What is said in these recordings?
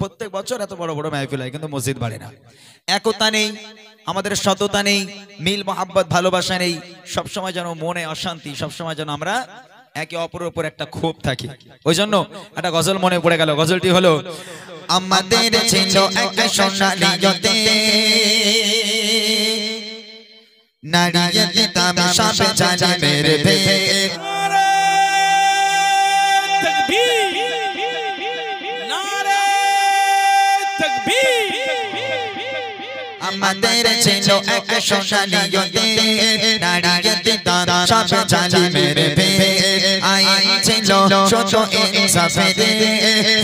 প্রত্যেক বছর এত বড় বড় মাহফিল হয় কিন্তু মসজিদ বাড়ে না। একতা নেই, আমাদের সততা নেই, মিল মোহাব্বত ভালোবাসা নেই, সবসময় যেন মনে অশান্তি, সবসময় যেন আমরা একে অপরের উপর একটা ক্ষোভ থাকি। ওই জন্য একটা গজল মনে পড়ে গেল, গজলটি হলো আমাদের ছিল একটা সোনালী জতে নারীয়তে তামে সব জানে মেরে ভে আমাদের ছিল একটা সোনালী জতে নারীয়তে তামে সব জানে মেরে ভে আইন ছিল ছোট ইনসাফে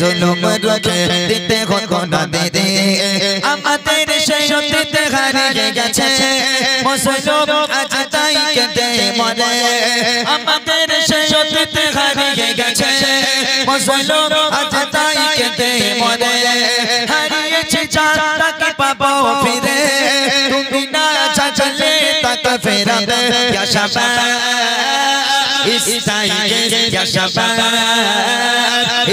জুলুম রুখে দিতে হতো না দে আমাদের সেই অতীতে হারিয়ে গেছে মুসলমান আজ তাই কেঁদে মরে আমাদের সেই অতীতে হারিয়ে গেছে মুসলমান আজ তাই কেঁদে মরে হারিয়েছে যাকে পাবো ফিরে তুমি না চাইলে তাকে ফেরাবে ইয়া শাবাব इस ताई के या शबाब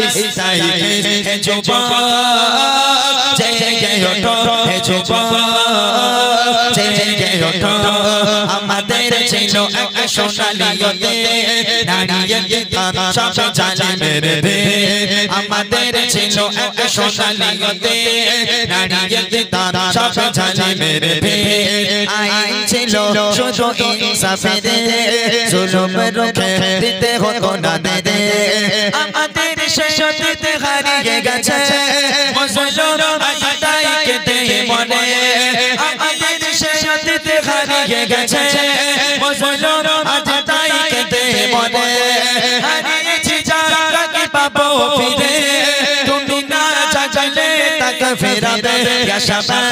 इस ताई के है जुबान जय उठो है जुबान जय उठो আমাদের ছিল এক সোনালী জতে নারীয়তে তামে সব জানে মেরে ভে আমাদের ছিল এক সোনালী জতে নারীয়তে তামে সব জানে মেরে ভে আইন ছিল শুধু ইনসাফে জুলুম রুখে দিতে হতো না দে আমাদের সেই অতীতে হারিয়ে গেছে মুসলমান আজ তাই কেঁদে মরে আমাদের সেই অতীতে হারিয়ে গেছে মুসলমান আজ তাই কেঁদে মরে হারিয়েছি যাকে পাবো ফিরে তুমি না চাইলে তাকে ফেরাবে ইয়া শাবাব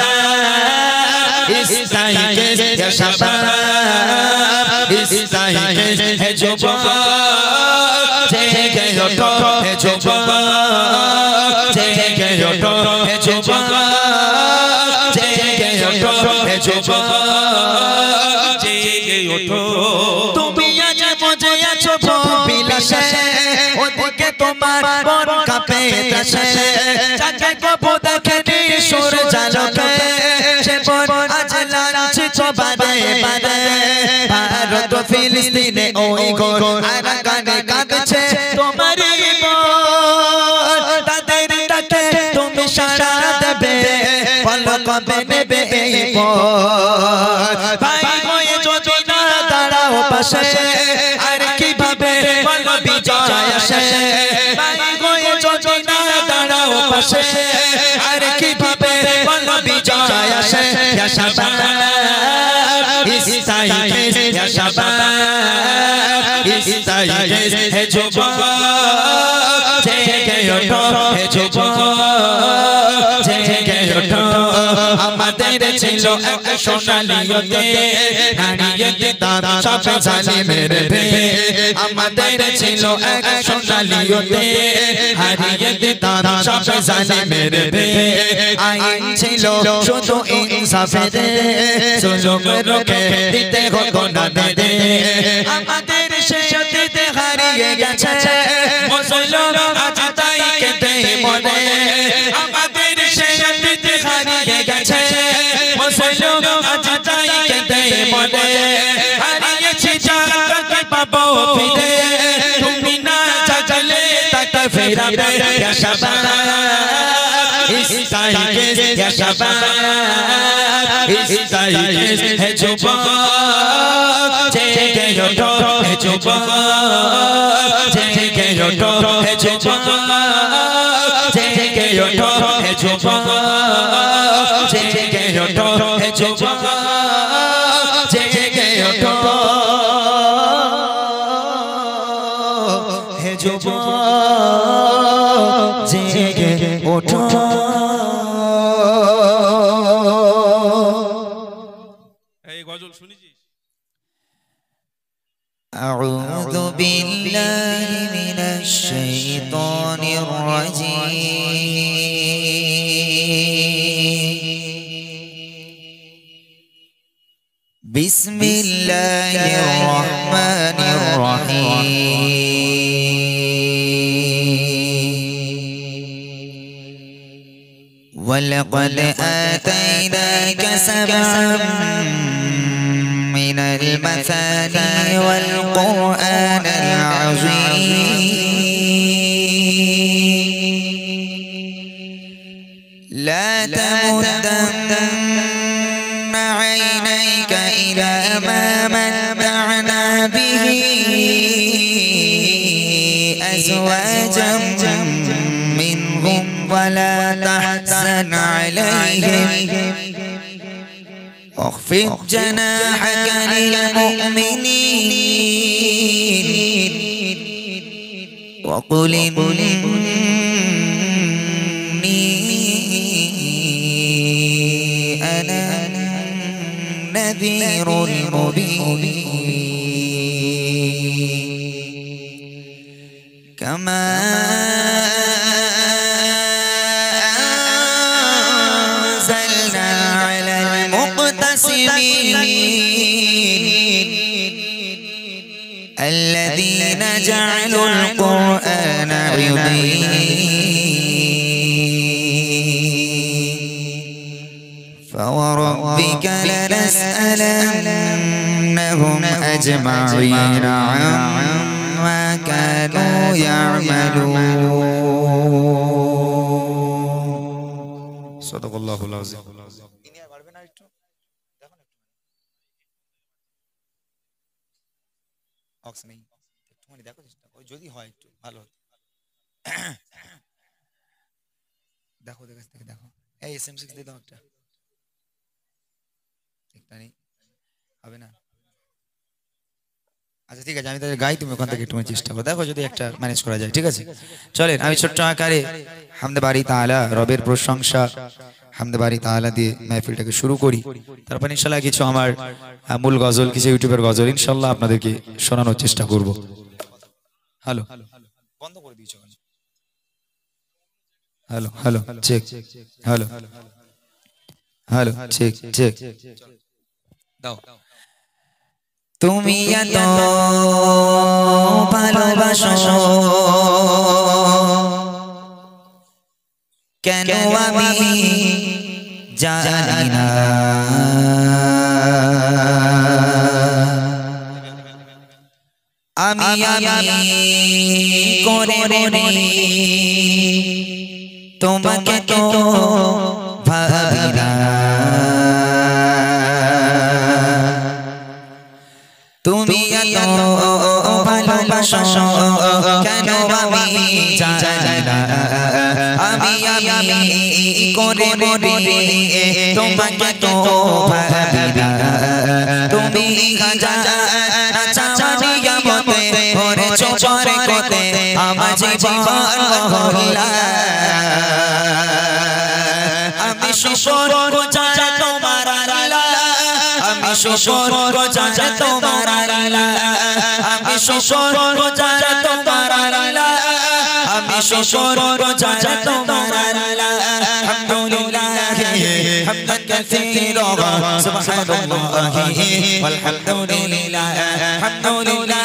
इस ताई के या शबाब इस ताई के है जुबान जय उठो है जुबान जय उठो है जुबान जय उठो है जुबान जय उठो তুমি আজ মুঝে আছো বিলাসে ওদিকে তোমার মন কাঁপে তাসে যাকে কবু দেখেনি সুর জালকে সে মন আজ লাঞ্ছিত বারে বারে ভারত ফিলিস্তিনে ওই ঘোর আরাকানে কাঁদছে তোমারই মন তাদের ডাকে তুমি সাড়া দেবে পলকে নেবে এই পথ ভাই হয়ে যদি না দাঁড়াও পাশে আর কিভাবে বল বিজয় আসে ভাই হয়ে যদি না দাঁড়াও পাশে আর কিভাবে বল বিজয় আসে ইয়া শাবাব इस ताई के या शबाब इस ताई के है जुबान जय उठो है जुबान जय उठो আমাদের ছিল এক সোনালী জতে নারীয়তে তামে সব জানে মেরে ভে আমাদের ছিল এক সোনালী জতে নারীয়তে তামে সব জানে মেরে ভে আইন ছিল শুধু ইনসাফে জুলুম রুখে দিতে হতো না দে আমাদের সেই অতীতে হারিয়ে গেছে মুসলমান আজ তাই কেঁদে মরে আমাদের সেই অতীতে হারিয়ে গেছে মুসলমান আজ তাই কেঁদে মরে হারিয়েছি যাকে পাবো ফিরে তুমি না চাইলে তাকে ফেরাবে ইয়া শাবাব इस ताई के या शबाब इस ताई के है जुबान जय उठो है जुबान जय उठो है जुबान जय उठो है जुबान जय उठो है जुबान जय उठो है जुबान जय उठो أعوذ بالله من الشيطان الرجيم بسم الله الرحمن الرحيم ولقد آتيناك سبعا من المثاني والقرآن العظيم لا تمدن عينيك إلى ما متعنا به أزواجا منهم ولا تحزن عليهم واخفض جناحك للمؤمنين وقل إني أنا النذير المبين كما أنزلنا على المقتسمين الذين جعلوا القرآن عضين فوربك لنسألنهم أجمعين عما كانوا يعملون صدق الله العظيم যদি হয় একটু ভালো দেখো দেখো এই SM6 দিয়ে দাও একটা নেই হবে না আচ্ছা ঠিক আছে আমি তাহলে গাই তুমি ওখান থেকে একটু চেষ্টা করো দেখো যদি একটা ম্যানেজ করা যায় ঠিক আছে চলেন আমি ছোট্ট আকারে হামদে বারি তাআলা রবের প্রশংসা হামদে বারি তাআলা দিয়ে মাহফিলটাকে শুরু করি তারপর ইনশাআল্লাহ কিছু আমার মূল গজল কিছু ইউটিউবের গজল ইনশাআল্লাহ আপনাদেরকে শোনানোর চেষ্টা করব হ্যালো বন্ধ করে দিয়েছো hello hello check hello hello check check দাও তুমি এত ভালোবাসো কেন আমি জানি না আমি করে তোমাকে তো ভাবি না তুমি এত ভালোবাসো কেন আমি জানি না আমি করে তোমাকে তো ভাবি না তুমি আমার জীবন মহল্লা আমি শুকর গুজার তোমার আল্লাহ আমি শুকর গুজার তোমার আল্লাহ আমি শুকর গুজার তোমার আল্লাহ আমি শুকর গুজার তোমার আল্লাহ আলহামদুলিল্লাহ হামদান কাসীরা সুবহানাল্লাহি ওয়ালহামদুলিল্লাহ আলহামদুলিল্লাহ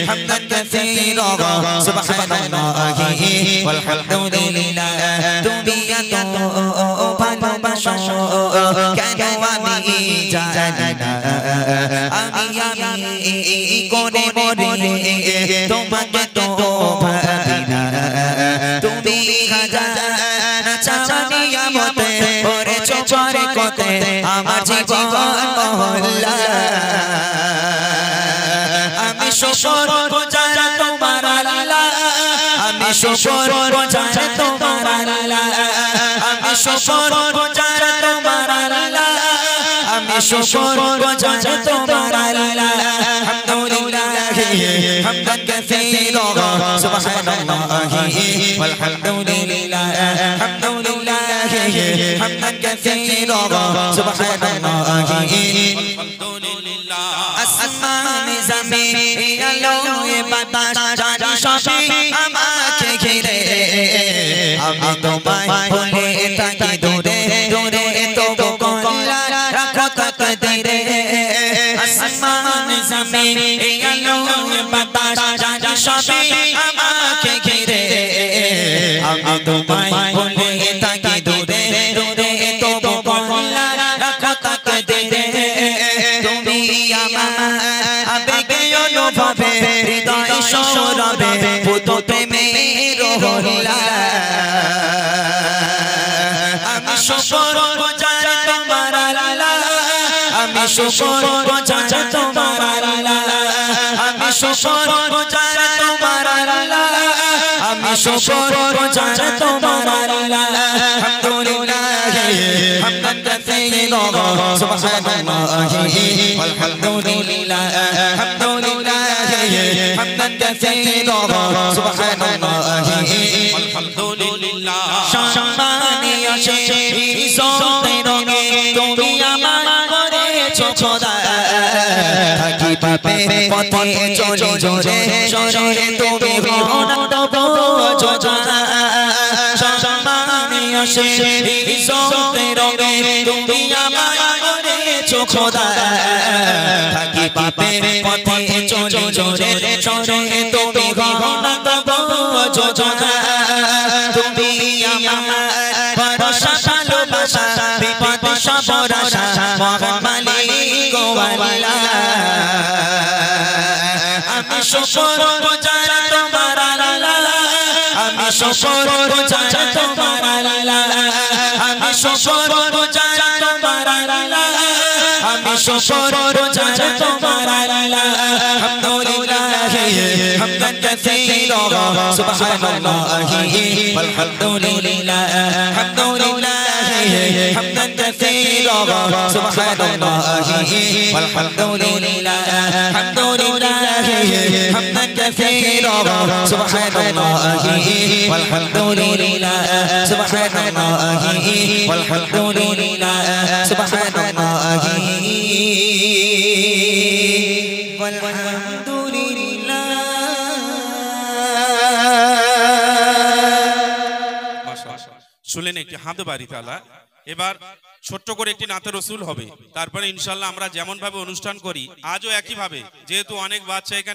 হামদান কাসীরা সুবহানাল্লাহি ওয়ালহামদুলিল্লাহ তুমি এত ভালোবাসো কেন আমি জানি না আমি করে তোমাকে তো ভাবি না তুমি খাজানা চাওয়ানিয়া মতে ওরে চোপরে কোতে আমার জীবন মহল্লা আমি শুকর গুজার তোমার আল্লাহ আমি শুকর গুজার তোমার আল্লাহ আমি শুকর গুজার তোমার আল্লাহ আমি শুকর গুজার তোমার আল্লাহ আলহামদুলিল্লাহ হামদান কাসীরা সুবহানাল্লাহি ওয়ালহামদুলিল্লাহ আলহামদুলিল্লাহ হামদান কাসীরা সুবহানাল্লাহি আলহামদুলিল্লাহ আসমান জমিন আলো বাতাস জানি সবই আমাকে ঘিরে আমি তোমায় ভুলে থাকি দূরে দূরে তো কোলা রাখো তাকদীরে আসমান জমিন আলো বাতাস জানি সবই আমাকে ঘিরে আমি তোমায় ভুলে থাকি দূরে শুকর গুজার তোমার আল্লাহ আমি শুকর গুজার তোমার আল্লাহ আমি শুকর গুজার তোমার আল্লাহ আলহামদুলিল্লাহ হামদান কাসীরা সুবহানাল্লাহি ওয়ালহামদুলিল্লাহ আলহামদুলিল্লাহ হামদান কাসীরা সুবহানাল্লাহি ওয়ালহামদুলিল্লাহ সম্মানীয় সেই সতের রঙে তুমি আমার করেছো খোদা থাকি পাপের পথে চলি জোরে সরে তুমি বিহনত বোঝা সম্মানীয় সেই সতের রঙে তুমি আমার করেছো খোদা থাকি পাপের পথে চলি জোরে সরে তুমি বিহনত বোঝা তুমি আমার ভরসা ভালোবাসা বিপদ সবর আশা মহান মালিক ওয়ালা আমি শুকর গুজার তোমার আল্লাহ আমি শুকর গুজার তোমার আল্লাহ আমি শুকর গুজার তোমার আল্লাহ আমি শুকর গুজার তোমার আল্লাহ আলহামদুলিল্লাহ হামদান কাসীরা সুবহানাল্লাহি ওয়ালহামদুলিল্লাহ আলহামদুলিল্লাহ حمدا كثيرا سبحان الله والحمد لله الحمد لله حمدا كثيرا سبحان الله والحمد لله سبحان الله والحمد لله سبحان الله والحمد لله শুনলেন একটি হামদ বাড়ি তাআলা। এবার ছোট্ট করে একটি নাতে রসুল হবে, তারপরে ইনশাআল্লাহ আমরা যেমন ভাবে অনুষ্ঠান করি আজও একই ভাবে, যেহেতু অনেক বাচ্চা এখানে